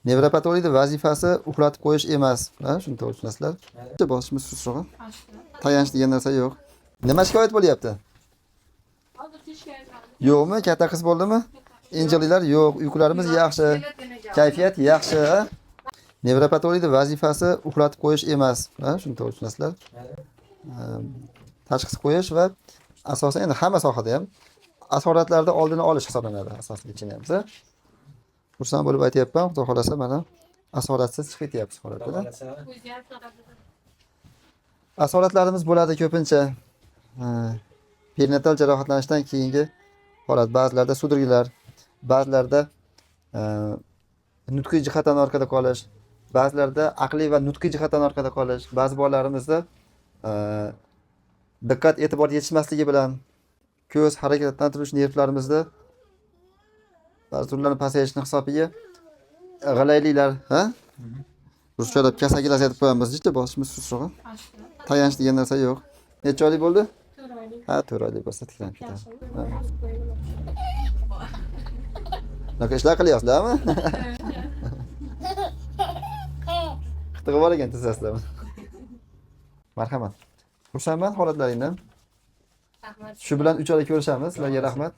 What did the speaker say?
Nevropatologda vazifasi uxlatib qo'yish emas. Ha, shuni to'g'ri tushunasizlar. Boshimiz sushrog'i. Tayanch degan narsa yo'q. Nima shikoyat bo'lyapti? Yo'qmi? Katta qiz bo'ldimi? Injililar yo'q, uyqularimiz yaxshi, kayfiyat yaxshi. Nevropatologda vazifasi uxlatib qo'yish emas. Ha, shuni to'g'ri tushunasizlar. Tashxis qo'yish va asosan endi hamma sohada ham asoratlarda oldini olish hisoblanadi asosiy chinamiz. Xursand bo'lib aytyapman, xudo xolasa mana asoratsiz chiqib ketyapti holatda. Asoratlarimiz bo'ladi ko'pincha perinatal jarohatlanishdan keyingi holat. Ba'zilarda sudurgilar, ba'zilarda nutqiy jihatdan orqada qolish, ba'zilarda aqliy va nutqiy jihatdan orqada qolish, ba'zi bolalarimizda diqqat e'tibor yetishmasligi bilan ko'z harakatlantirish nervlarimizda ba'zi turlarning pasayishini hisobiga g'alayliklar, ha? Ruschada kasagilar aytib qo'yamiz, jitta boshimiz sushrog'i. Tayanch degan narsa yo'q. Necha oylik bo'ldi? 4 oylik. Ha, 4 oylik bo'lsa tiklanib ketadi. Naka ishlar qilyapsizlarmi? Qitig'i bor ekan tizzasizlarmi? Marhamat. Xursandman holatlaringdan. Rahmat. Shu bilan 3 oylik ko'rishamiz. Sizlarga rahmat.